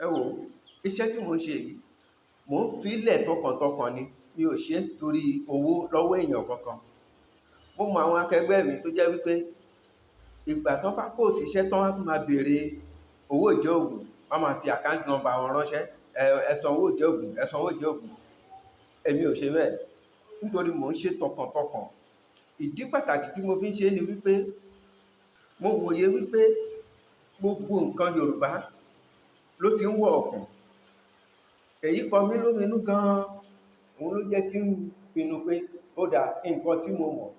Ẹ wò ó, iṣẹ́ tí mò ń ṣe yìí, mò ń fi í lẹ̀ tọkàntọkàn ni, mi ò ṣe é torí owó lọ́wọ́ èèyàn kankan. Mo mọ àwọn akẹgbẹ́ mi tó jẹ́ wípé ìgbà tán bá post iṣẹ́ tán, wọ́n á tún máa béèrè owó ìjẹ́-òògùn, wọ́n á máa fi account number wọn ránṣẹ́, ẹ san owó ìjẹ́-òògùn, ẹ san owó ìjẹ́-òògùn. Èmi ò ṣe bẹ́ẹ̀ nítorí mò ń ṣe tọkàntọkàn. Ìdí pàtàkì tí mo fi ń ṣe é ni wípé mo wòye wípé gbogbo nǹkan Yorùbá ló ti ń wọ̀ ọ̀kùn. Èyí kọ mí lóminú gan-an, òun ló jẹ́ kí n pinnu pé ó dáa, nǹkan tí mo mọ̀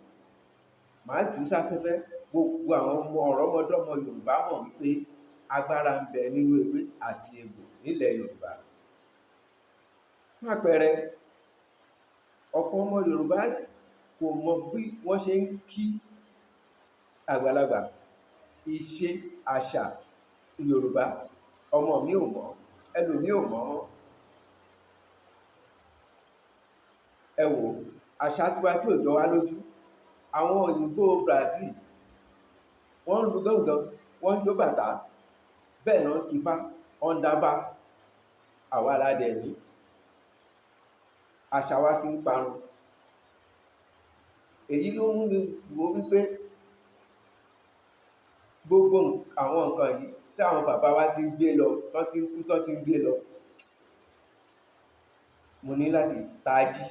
màá jù ú sáfẹ́fẹ́. Gbogbo àwọn ọmọ ọ̀rọ́mọdọ́mọ Yorùbá mọ̀ wípé agbára ń bẹ nínú ewé àti egbò nílẹ̀ Yorùbá. Fún àpẹẹrẹ, ọ̀pọ̀ ọmọ Yorùbá kò mọ bí wọ́n ṣe ń kí àgbàlagbà. Ìṣe àṣà Yorùbá, ọmọ mi ò mọ̀, ẹlòmíì ò mọ̀. Ẹ wò ó, àṣà tiwa tí ò jọ wá lójú. Àwọn òyìnbó Brazil, wọ́n ń lu gángan, wọ́n ń jó bàtá, bẹ́ẹ̀ náà ń kifá, wọ́n ń dáfá. Àwa la dẹ̀ ní. Àṣà wa ti ń parun. Èyí ló mú mi wò wípé gbogbo àwọn nǹkan yìí tí àwọn bàbá wa ti ń gbé lọ, tán ti ń kú, tán ti ń gbé lọ, mo ní láti tají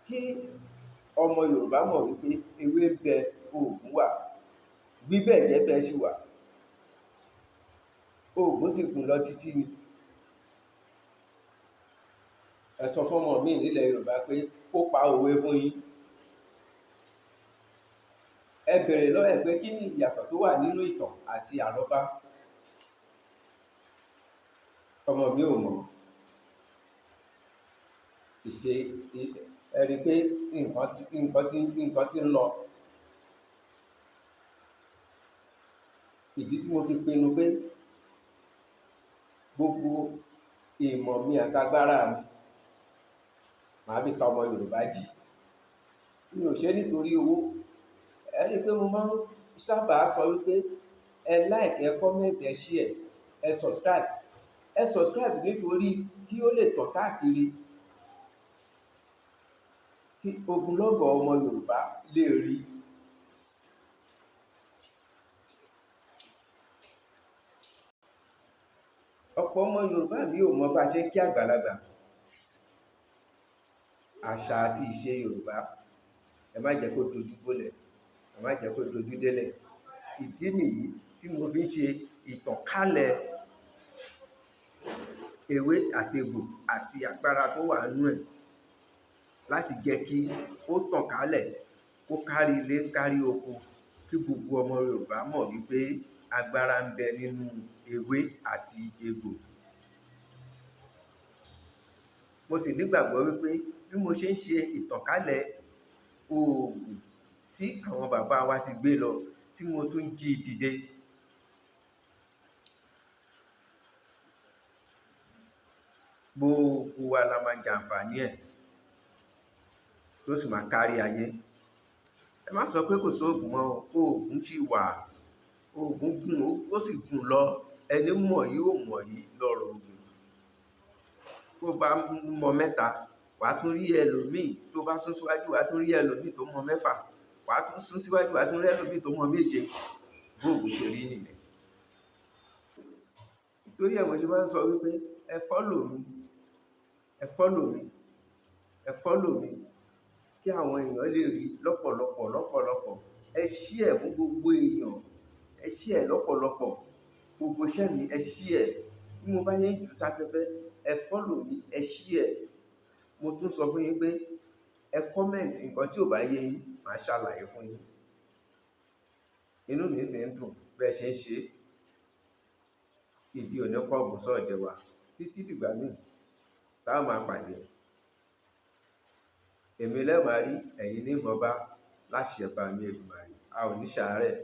kí ọmọ Yorùbá mọ̀ wípé ewé ń bẹ, oògùn wà, gbígbẹ̀jẹ́ sì wà, oògùn sì gùn lọ títí ni. Ẹ sọ fọ́mọ míì nílẹ̀ Yorùbá pé kó pa òwe fún yín. Ẹ bèrè lọ́wọ́ ẹ̀ pé kí ni ìyàtọ̀ tó wà nínú ìtàn àti àrọ́bá. Ọmọ mi ò mọ̀. Ẹ rí i pé nǹkan tí ń lọ. Ìdí tí mo fi pinnu pé gbogbo ìmọ̀ mi àtagbára mi màá fi ta ọmọ Yorùbá jí. Mi ò ṣe é nítorí owó. Ẹ rí i pé mo máa ń sábà sọ wípé ẹ like, ẹ comment, ẹ share, ẹ subscribe. Ẹ subscribe nítorí kí ó lè tàn káàkiri, kí ogunlọ́gọ̀ ọmọ Yorùbá lè rí i. Ọ̀pọ̀ ọmọ Yorùbá mi ò mọ bá ṣe ń kí àgbàlagbà. Àṣà àti ìṣe Yorùbá, ẹ má jẹ́ kó dojú bolẹ̀, ẹ má jẹ́ kó dojú délẹ̀. Ìdí nìyí tí mo fi ń ṣe ìtànkálẹ̀ ewé àtegbò àti agbára tó wà nínú ẹ̀ láti jẹ́ kí ó tàn kálẹ̀, kó kárí ilé, kárí oko, kí gbogbo ọmọ Yorùbá mọ̀ wípé agbára ń bẹ nínú ewé àti egbò. Mo sì nígbàgbọ́ wípé bí mo ṣe ń ṣe ìtànkálẹ̀ oògùn tí àwọn bàbá wa ti gbé lọ, tí mo tún jí dìde, gbogbo wa la máa jàǹfààní ẹ̀ tó sì máa kárí ayé. Ẹ má sọ pé kò sóògùn mọ́ o, oògùn ṣì wà. Oògùn gùn, ó sì gùn lọ. Ẹni mọ̀ yìí ò mọ̀ yìí lọ̀rọ̀ ògùn. Tó bá mọ mẹ́ta, wà á tún rí ẹlòmíì, tó bá sún síwájú, wà á tún rí ẹlòmíì tó mọ mẹ́fà, wà á tún sún síwájú, wà á tún rí ẹlòmíì tó mọ méje. Bóògùn ṣe rí nìyẹn. Nítorí ẹ̀ mo ṣe máa ń sọ wípé ẹ follow mi, ẹ follow mi, ẹ follow mi kí àwọn èèyàn lè rí lọ́pọ̀lọpọ̀. Ẹ share fún gbogbo èèyàn, ẹ share lọ́pọ̀lọpọ̀. Gbogbo iṣẹ́ mi ẹ share. Bí mo bá yẹn jù sáfẹ́fẹ́, ẹ follow mi, ẹ share. Mo tún sọ fún yín pé ẹ comment nǹkan tí ò bá yé yín, màá ṣàlàyé fún yín. Inú mi sì ń dùn bẹ́ẹ̀ ṣe ń ṣe. Ibi ò ní kángun sọ́ọ̀dẹ̀ wa títí dìgbà míì tá a máa pàdé. Èmi lẹ́ máa rí, ẹ̀yin ní mọ̀ bá láṣẹ Ọba mi Èdùmàrè. A ò ní ṣàárẹ̀.